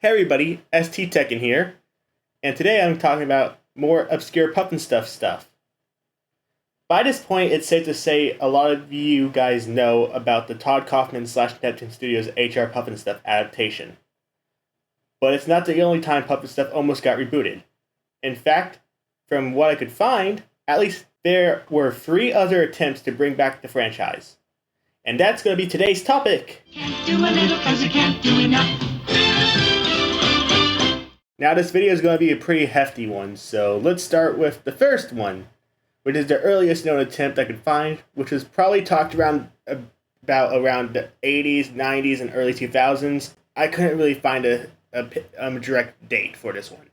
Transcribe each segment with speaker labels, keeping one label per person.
Speaker 1: Hey everybody, ST Tekken here, and today I'm talking about more obscure Pufnstuf stuff. By this point, it's safe to say a lot of you guys know about the Todd Kaufman / Neptune Studios HR Pufnstuf adaptation. But it's not the only time Pufnstuf almost got rebooted. In fact, from what I could find, at least there were 3 other attempts to bring back the franchise. And that's going to be today's topic!
Speaker 2: Can't do a little 'cause you can't do enough.
Speaker 1: Now this video is going to be a pretty hefty one, so let's start with the first one, which is the earliest known attempt I could find, which was probably talked around the 80s, 90s, and early 2000s. I couldn't really find a direct date for this one.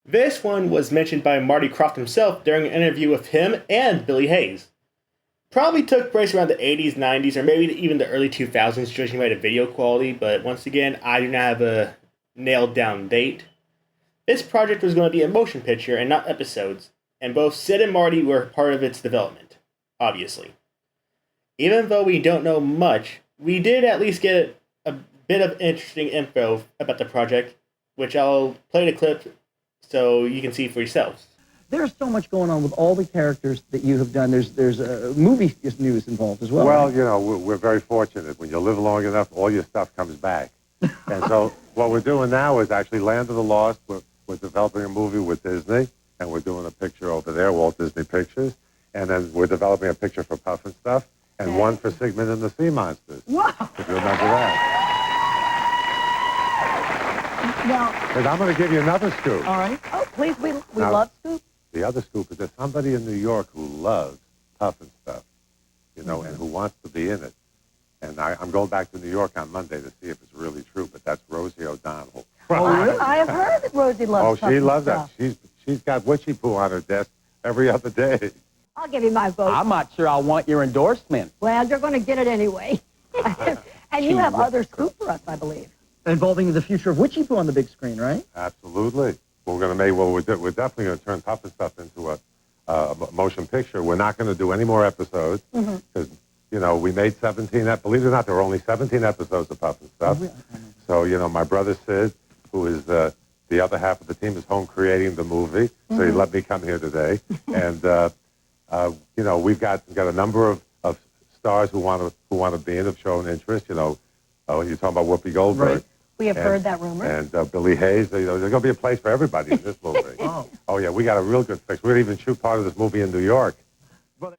Speaker 1: This one was mentioned by Marty Krofft himself during an interview with him and Billie Hayes. Probably took place around the 80s, 90s, or maybe even the early 2000s, judging by the video quality, but once again, I do not have a nailed down date. This project was going to be a motion picture and not episodes, and both Sid and Marty were part of its development, obviously. Even though we don't know much, we did at least get a bit of interesting info about the project, which I'll play the clip so you can see for yourselves.
Speaker 3: There's so much going on with all the characters that you have done. There's movie news involved as well.
Speaker 4: Well,
Speaker 3: right?
Speaker 4: you know, we're very fortunate. When you live long enough, all your stuff comes back. And so what we're doing now is actually Land of the Lost. We're developing a movie with Disney, and we're doing a picture over there, Walt Disney Pictures. And then we're developing a picture for Pufnstuf, and one for Sigmund and the Sea Monsters.
Speaker 3: Wow.
Speaker 4: If you remember that.
Speaker 3: Now,
Speaker 4: And I'm going to give you another scoop.
Speaker 3: all right. Oh, please, we
Speaker 4: Now-
Speaker 3: love Scoop.
Speaker 4: The other scoop is there's somebody in New York who loves Pufnstuf, you know, and who wants to be in it. And I'm going back to New York on Monday to see if it's really true, but that's Rosie O'Donnell.
Speaker 3: Oh, really? I have heard that Rosie loves
Speaker 4: Oh, she
Speaker 3: Puff
Speaker 4: loves
Speaker 3: and
Speaker 4: that.
Speaker 3: stuff.
Speaker 4: She's got witchy poo on her desk every other day.
Speaker 5: I'll give you my vote.
Speaker 6: I'm not sure I want your endorsement.
Speaker 5: Well, you're going to get it anyway.
Speaker 3: And you have other Scoop for us, I believe. Involving the future of Witchy Poo on the big screen, right?
Speaker 4: Absolutely. We're definitely going to turn Pufnstuf into a motion picture. We're not going to do any more episodes because, you know, we made 17. Believe it or not, there were only 17 episodes of Pufnstuf. So, you know, my brother Sid, who is the other half of the team, is home creating the movie. So he let me come here today. And, you know, we've got a number of stars who want to be in, have shown interest. You know, you're talking about Whoopi Goldberg.
Speaker 3: Right.
Speaker 5: We have heard that rumor.
Speaker 4: And Billie Hayes. You know, there's going to be a place for everybody in this movie. Oh, yeah, we got a real good fix. We're going to even shoot part of this movie in New York.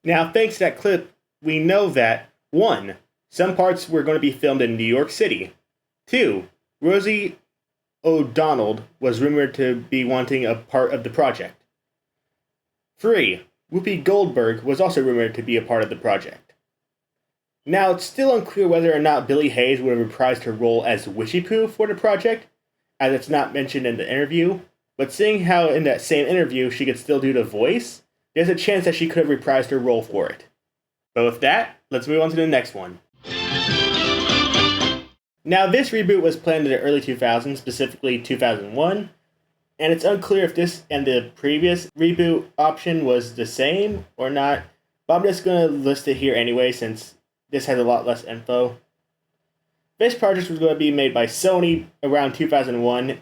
Speaker 1: Now, thanks to that clip, we know that 1. Some parts were going to be filmed in New York City. 2. Rosie O'Donnell was rumored to be wanting a part of the project. 3. Whoopi Goldberg was also rumored to be a part of the project. Now, it's still unclear whether or not Billie Hayes would have reprised her role as Witchy Poo for the project, as it's not mentioned in the interview, but seeing how in that same interview she could still do the voice, there's a chance that she could have reprised her role for it. But with that, let's move on to the next one. Now, this reboot was planned in the early 2000s, specifically 2001, and it's unclear if this and the previous reboot option was the same or not, but I'm just going to list it here anyway since this has a lot less info. This project was going to be made by Sony around 2001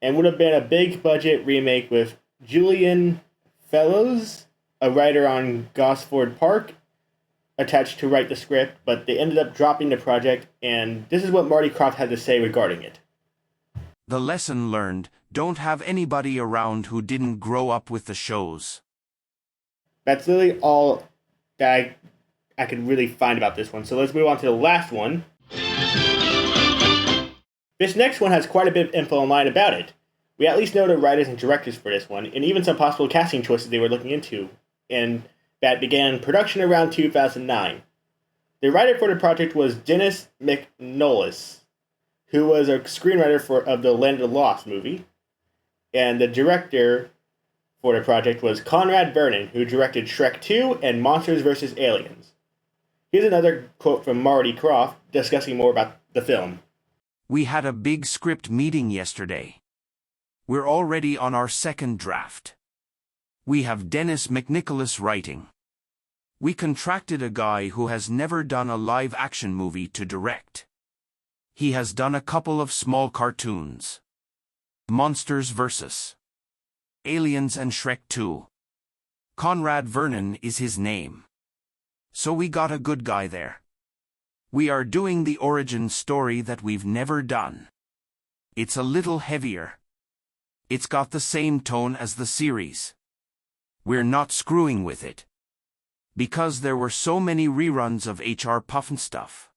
Speaker 1: and would have been a big budget remake with Julian Fellows, a writer on Gosford Park, attached to write the script, but they ended up dropping the project, and this is what Marty Krofft had to say regarding it.
Speaker 7: The lesson learned, don't have anybody around who didn't grow up with the shows.
Speaker 1: That's literally all that I could really find about this one, so let's move on to the last one. This next one has quite a bit of info online about it. We at least know the writers and directors for this one, and even some possible casting choices they were looking into, and that began production around 2009. The writer for the project was Dennis McNullis, who was a screenwriter of the Land of the Lost movie, and the director for the project was Conrad Vernon, who directed Shrek 2 and Monsters vs. Aliens. Here's another quote from Marty Krofft discussing more about the film.
Speaker 7: We had a big script meeting yesterday. We're already on our second draft. We have Dennis McNicholas writing. We contracted a guy who has never done a live-action movie to direct. He has done a couple of small cartoons. Monsters vs. Aliens and Shrek 2. Conrad Vernon is his name. So we got a good guy there. We are doing the origin story that we've never done. It's a little heavier. It's got the same tone as the series. We're not screwing with it. Because there were so many reruns of HR Pufnstuf.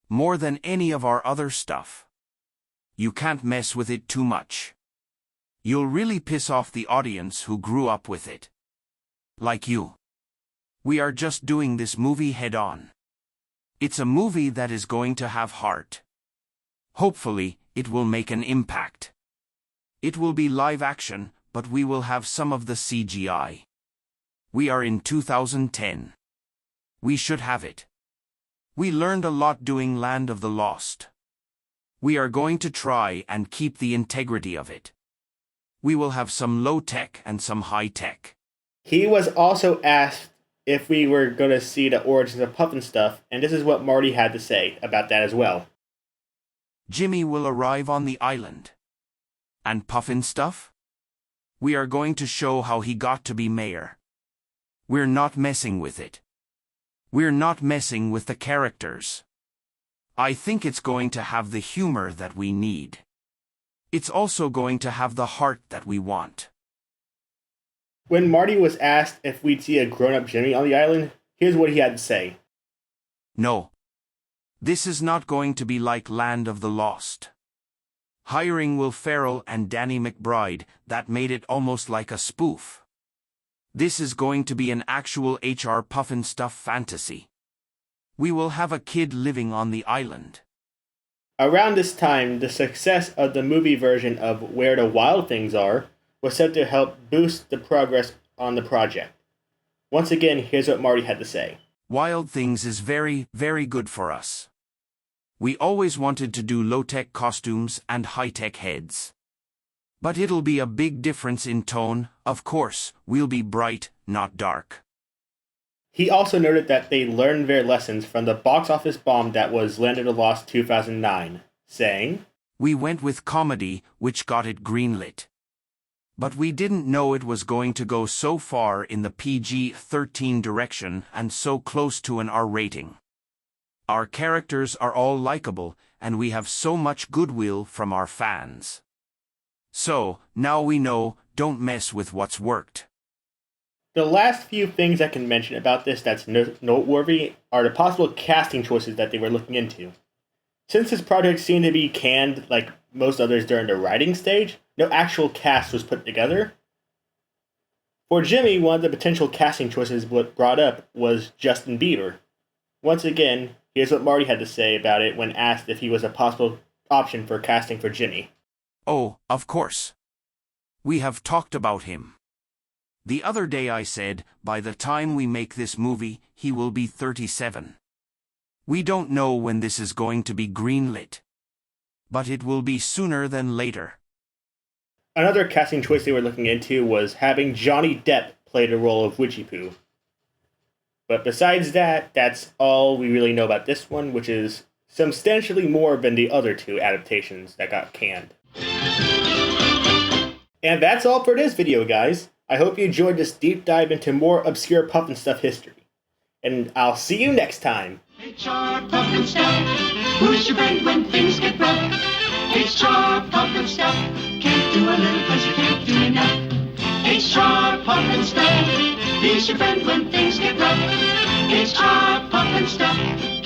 Speaker 7: More than any of our other stuff. You can't mess with it too much. You'll really piss off the audience who grew up with it. Like you. We are just doing this movie head on. It's a movie that is going to have heart. Hopefully, it will make an impact. It will be live action, but we will have some of the CGI. We are in 2010. We should have it. We learned a lot doing Land of the Lost. We are going to try and keep the integrity of it. We will have some low-tech and some high-tech.
Speaker 1: He was also asked if we were going to see the origins of Pufnstuf, and this is what Marty had to say about that as well.
Speaker 7: Jimmy will arrive on the island. And Pufnstuf? We are going to show how he got to be mayor. We're not messing with it. We're not messing with the characters. I think it's going to have the humor that we need. It's also going to have the heart that we want.
Speaker 1: When Marty was asked if we'd see a grown-up Jimmy on the island, here's what he had to say.
Speaker 7: No. This is not going to be like Land of the Lost. Hiring Will Ferrell and Danny McBride, that made it almost like a spoof. This is going to be an actual HR Pufnstuf fantasy. We will have a kid living on the island.
Speaker 1: Around this time, the success of the movie version of Where the Wild Things Are was said to help boost the progress on the project. Once again, here's what Marty had to say.
Speaker 7: Wild Things is very, very good for us. We always wanted to do low-tech costumes and high-tech heads. But it'll be a big difference in tone, of course, we'll be bright, not dark.
Speaker 1: He also noted that they learned their lessons from the box office bomb that was Land of the Lost 2009, saying,
Speaker 7: We went with comedy, which got it greenlit. But we didn't know it was going to go so far in the PG-13 direction and so close to an R rating. Our characters are all likable, and we have so much goodwill from our fans. So, now we know, don't mess with what's worked.
Speaker 1: The last few things I can mention about this that's noteworthy are the possible casting choices that they were looking into. Since this project seemed to be canned like most others during the writing stage, no actual cast was put together. For Jimmy, one of the potential casting choices brought up was Justin Bieber. Once again, here's what Marty had to say about it when asked if he was a possible option for casting for Jimmy.
Speaker 7: Oh, of course. We have talked about him. The other day I said, by the time we make this movie, he will be 37. We don't know when this is going to be greenlit. But it will be sooner than later.
Speaker 1: Another casting choice they were looking into was having Johnny Depp play the role of Witchy-Poo. But besides that, that's all we really know about this one, which is substantially more than the other two adaptations that got canned. And that's all for this video, guys. I hope you enjoyed this deep dive into more obscure Pufnstuf history. And I'll see you next time.
Speaker 2: HR Pufnstuf, who's your friend when things get rough? HR Pufnstuf, can't do a little 'cause you can't do enough. HR Pufnstuf, he's your friend when things get rough. HR Pufnstuf,